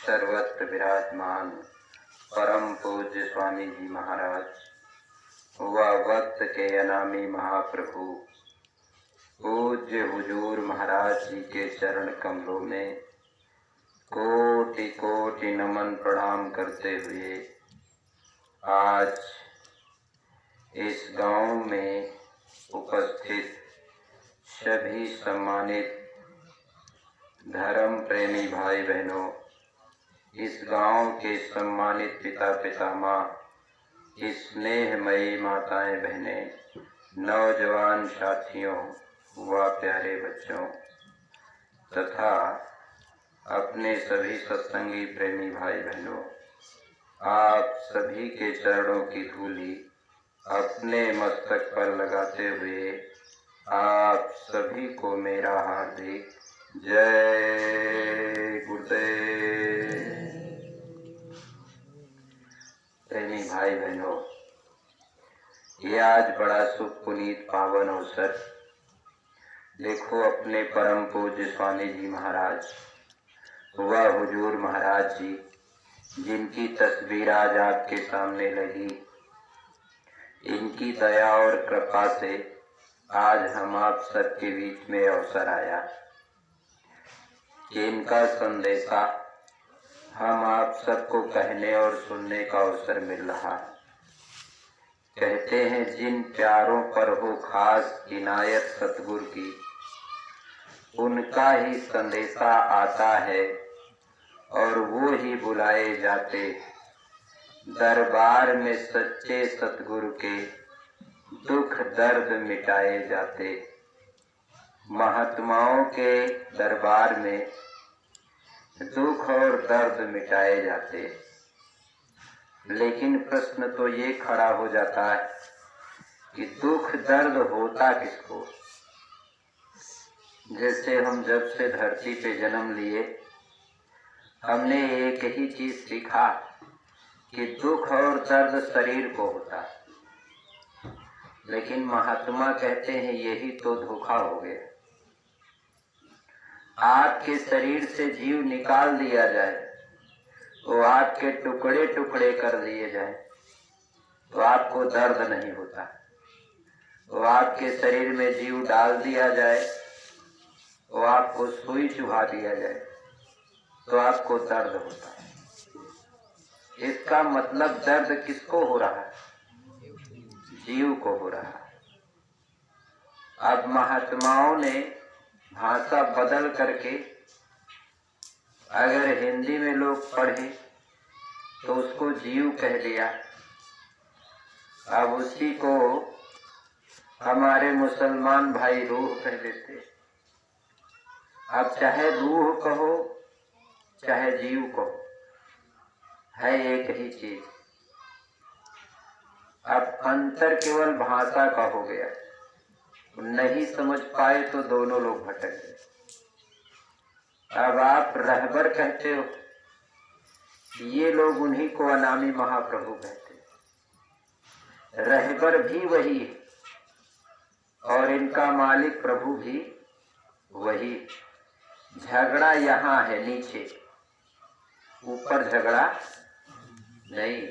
सर्वत्र विराजमान परम पूज्य स्वामी जी महाराज व वक्त के अनामी महाप्रभु पूज्य हुजूर महाराज जी के चरण कमलों में कोटि कोटि नमन प्रणाम करते हुए आज इस गांव में उपस्थित सभी सम्मानित धर्म प्रेमी भाई बहनों, इस गांव के सम्मानित पिता पितामह, इस स्नेहमयी माताएं बहनें, नौजवान साथियों व प्यारे बच्चों तथा अपने सभी सत्संगी प्रेमी भाई बहनों, आप सभी के चरणों की धूली अपने मस्तक पर लगाते हुए आप सभी को मेरा हार्दिक जय गुरुदेव। प्रेमी भाई बहनों, ये आज बड़ा सुख पुनीत पावन अवसर, देखो अपने परम पूज्य स्वामी जी महाराज व हुजूर महाराज जी जिनकी तस्वीर आज आपके सामने लगी, इनकी दया और कृपा से आज हम आप सबके बीच में अवसर आया कि इनका संदेशा हम आप सबको कहने और सुनने का अवसर मिल रहा है। कहते हैं जिन प्यारों पर हो खास इनायत सतगुरु की, उनका ही संदेशा आता है और वो ही बुलाए जाते दरबार में सच्चे सतगुरु के दुख दर्द मिटाए जाते। महात्माओं के दरबार में दुख और दर्द मिटाए जाते। लेकिन प्रश्न तो ये खड़ा हो जाता है कि दुख दर्द होता किसको? जैसे हम जब से धरती पे जन्म लिए, हमने एक ही चीज सीखा कि दुख और दर्द शरीर को होता है। लेकिन महात्मा कहते हैं यही तो धोखा हो गया। आपके शरीर से जीव निकाल दिया जाए, तो आपके टुकड़े टुकड़े कर दिए जाए, तो आपको दर्द नहीं होता। तो आपके शरीर में जीव डाल दिया जाए, तो आपको सुई चुभा दिया जाए, तो आपको दर्द होता है। इसका मतलब दर्द किसको हो रहा है? जीव को हो रहा है। अब महात्माओं ने भाषा बदल करके, अगर हिंदी में लोग पढ़े तो उसको जीव कह दिया। अब उसी को हमारे मुसलमान भाई रूह कह देते। अब चाहे रूह कहो चाहे जीव कहो, है एक ही चीज। अब अंतर केवल भाषा का हो गया। नहीं समझ पाए तो दोनों लोग भटक गए। अब आप रहबर कहते हो, ये लोग उन्हीं को अनामी महाप्रभु कहते हैं। रहबर भी वही है और इनका मालिक प्रभु भी वही। झगड़ा यहाँ है नीचे, ऊपर झगड़ा नहीं।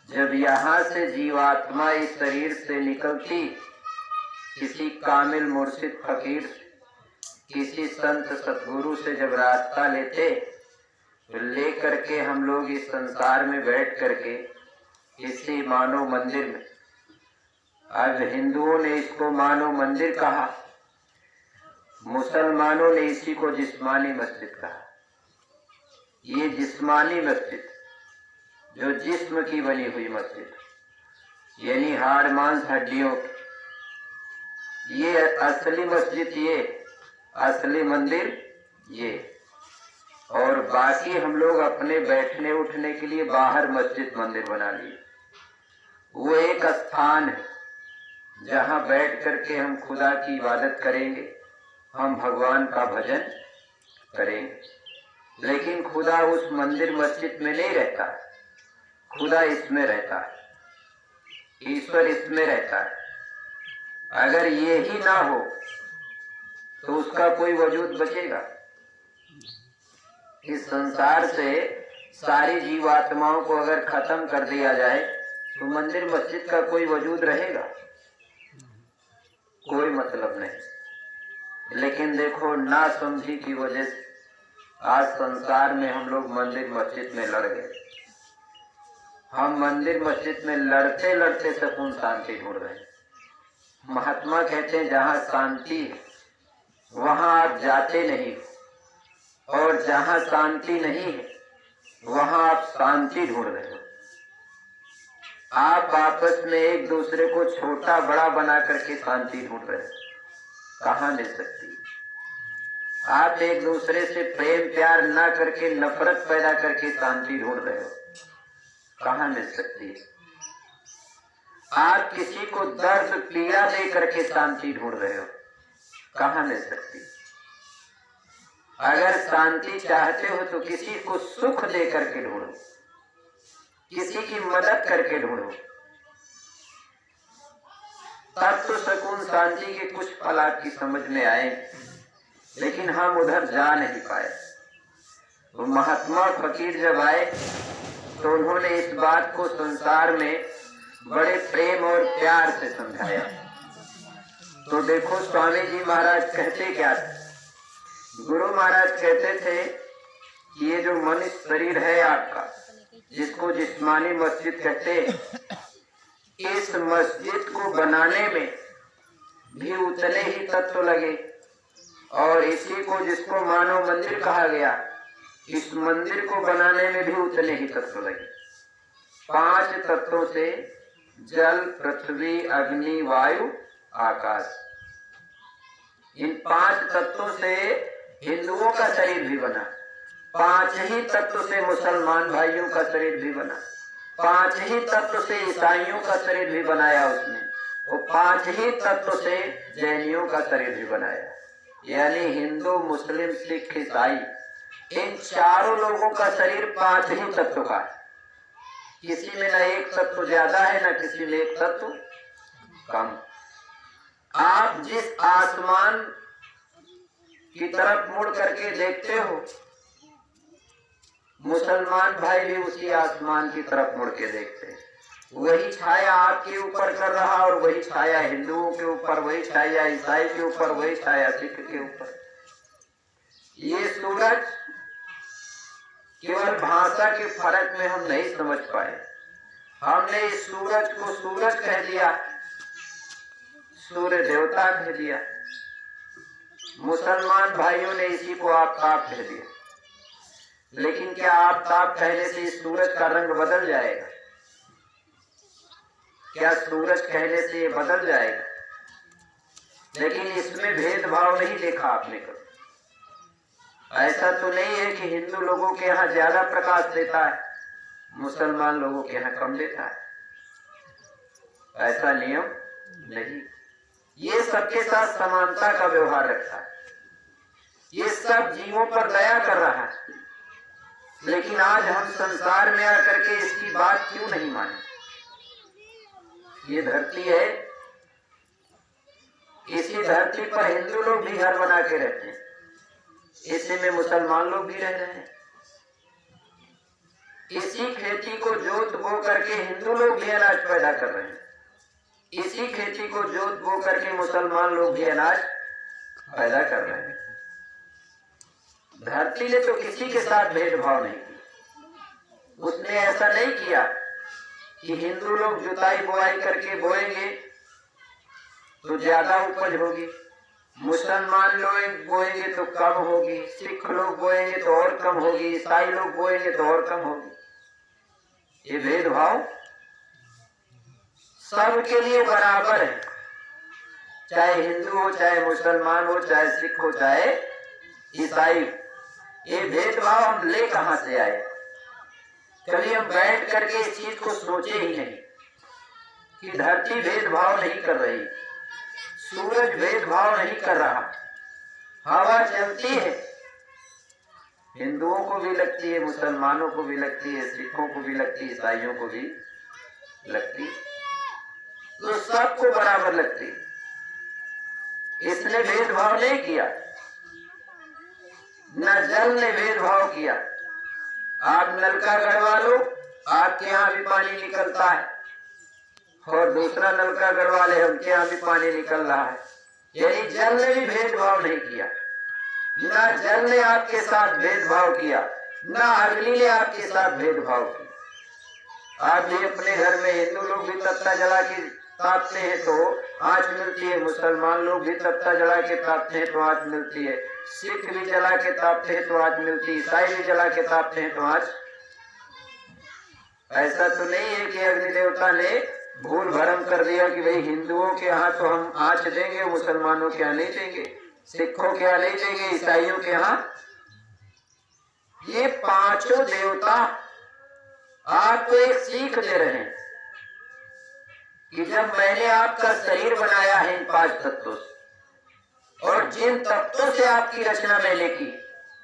जब यहाँ से जीवात्मा इस शरीर से निकलती, किसी कामिल मुर्शिद फकीर, किसी संत सतगुरु से जब रास्ता लेते, तो ले करके हम लोग इस संसार में बैठ करके किसी मानव मंदिर में, आज हिंदुओं ने इसको मानव मंदिर कहा, मुसलमानों ने इसी को जिस्मानी मस्जिद कहा। ये जिस्मानी मस्जिद, जो जिस्म की बनी हुई मस्जिद, यानी हाड़ मांस हड्डियों की, ये असली मस्जिद, ये असली मंदिर ये। और बाकी हम लोग अपने बैठने उठने के लिए बाहर मस्जिद मंदिर बना लिए। वो एक स्थान है जहाँ बैठ करके हम खुदा की इबादत करेंगे, हम भगवान का भजन करेंगे। लेकिन खुदा उस मंदिर मस्जिद में नहीं रहता, खुदा इसमें रहता है, ईश्वर इसमें रहता है। अगर ये ही ना हो तो उसका कोई वजूद बचेगा? इस संसार से सारी जीवात्माओं को अगर खत्म कर दिया जाए तो मंदिर मस्जिद का कोई वजूद रहेगा? कोई मतलब नहीं। लेकिन देखो, ना समझी की वजह से आज संसार में हम लोग मंदिर मस्जिद में लड़ गए। हम मंदिर मस्जिद में लड़ते लड़ते सुकून शांति ढूंढ रहे हैं। महात्मा कहते हैं जहाँ शांति है वहां आप जाते नहीं, और जहाँ शांति नहीं है वहां आप शांति ढूंढ रहे हो। आप आपस में एक दूसरे को छोटा बड़ा बना करके शांति ढूंढ रहे हो, कहाँ मिल सकती है? आप एक दूसरे से प्रेम प्यार ना करके नफरत पैदा करके शांति ढूंढ रहे हो, कहाँ मिल सकती है? आप किसी को दर्द पीड़ा दे करके शांति ढूंढ रहे हो, कहाँ मिल सकती है? अगर शांति चाहते हो तो किसी को सुख दे करके ढूंढो, किसी की मदद करके ढूंढो, तब तो सुकून शांति के कुछ फल आपकी समझ में आए। लेकिन हम उधर जा नहीं पाए। वो महात्मा फकीर जब आए तो उन्होंने इस बात को संसार में बड़े प्रेम और प्यार से समझाया। तो देखो, स्वामी जी महाराज कहते क्या थे? गुरु महाराज कहते थे कि ये जो मनुष्य शरीर है आपका, जिसको जिस्मानी मस्जिद कहते हैं, इस मस्जिद को बनाने में भी उतने ही तत्व लगे, और इसी को जिसको मानव मंदिर कहा गया, इस मंदिर को बनाने में भी उतने ही तत्व लगे। 5 तत्वों से जल, पृथ्वी, अग्नि, वायु, आकाश, इन 5 तत्वों से हिंदुओं का शरीर भी बना। 5 ही तत्व से मुसलमान भाइयों का शरीर भी बना। 5 ही तत्व से ईसाइयों का शरीर भी बनाया उसने। वो 5 ही तत्व से जैनियों का शरीर भी बनाया। यानी हिंदू, मुस्लिम, सिख, ईसाई, इन चारों लोगों का शरीर 5 ही तत्व का है। किसी में न एक तत्व ज्यादा है, न किसी में एक तत्व कम। आप जिस आसमान की तरफ मुड़ करके देखते हो, मुसलमान भाई भी उसी आसमान की तरफ मुड़ के देखते हैं। वही छाया आपके ऊपर कर रहा, और वही छाया हिंदुओं के ऊपर, वही छाया ईसाई के ऊपर, वही छाया सिख के ऊपर। ये सूरज केवल भाषा के फर्क में हम नहीं समझ पाए। हमने इस सूरज को सूरज कह दिया, सूर्य देवता कह दिया। मुसलमान भाइयों ने इसी को आफ्ताब कह दिया। लेकिन क्या आफ्ताब कहने से इस सूरज का रंग बदल जाएगा? क्या सूरज कहने से ये बदल जाएगा? लेकिन इसमें भेदभाव नहीं देखा आपने कभी। ऐसा तो नहीं है कि हिंदू लोगों के यहाँ ज्यादा प्रकाश देता है, मुसलमान लोगों के यहाँ कम देता है। ऐसा नियम नहीं। ये सबके साथ समानता का व्यवहार रखता है। ये सब जीवों पर दया कर रहा है। लेकिन आज हम संसार में आकर के इसकी बात क्यों नहीं माने? ये धरती है, इसी धरती पर हिंदू लोग भी घर बना के रहते हैं, इसी में मुसलमान लोग भी रह रहे हैं। इसी खेती को जोत बो करके हिंदू लोग भी अनाज पैदा कर रहे हैं, इसी खेती को जोत बो करके मुसलमान लोग भी अनाज पैदा कर रहे हैं। धरती ने तो किसी के साथ भेदभाव नहीं किया। उसने ऐसा नहीं किया कि हिंदू लोग जुताई बुआई करके बोएंगे तो ज्यादा उपज होगी, मुसलमान लोग बोएंगे तो कम होगी, सिख लोग बोएंगे तो और कम होगी, ईसाई लोग बोएंगे तो और कम होगी। ये भेदभाव सबके लिए बराबर है, चाहे हिंदू हो, चाहे मुसलमान हो, चाहे सिख हो, चाहे ईसाई। ये भेदभाव हम ले कहां से आए? कभी हम बैठ करके इस चीज को सोचे ही नहीं कि धरती भेदभाव नहीं कर रही, सूरज भेदभाव नहीं कर रहा, हवा चलती है, हिंदुओं को भी लगती है, मुसलमानों को भी लगती है, सिखों को भी लगती है, ईसाइयों को भी लगती है, तो सबको बराबर लगती है। इसने भेदभाव नहीं किया। न जल ने भेदभाव किया। आप नलका गड़वा लो, आपके यहाँ भी पानी निकलता है, और दूसरा नलका गड़वा ले, हमके यहाँ भी पानी निकल रहा है। यानी जल ने भी भेदभाव नहीं किया। ना जल ने आपके साथ भेदभाव किया, ना अग्नि ने आपके साथ भेदभाव किया। आप भी अपने घर में हिंदू लोग भी तख्ता जला के तापते हैं तो आँच मिलती है, मुसलमान लोग भी तख्ता जला के तापते हैं तो आँच मिलती है, सिख भी जला के तापते हैं तो आँच मिलती है, ईसाई भी जला के तापते हैं तो आँच। ऐसा तो नहीं है कि अग्नि देवता ने भूल भरम कर दिया कि भाई हिंदुओं के यहाँ तो हम आँच देंगे, मुसलमानों के यहाँ नहीं देंगे, सिखों के यहाँ नहीं देंगे, ईसाइयों के यहाँ। ये पांचों देवता आपको एक सीख दे रहे हैं कि जब मैंने आपका शरीर बनाया है इन 5 तत्वों से, और जिन तत्वों से आपकी रचना मैंने की,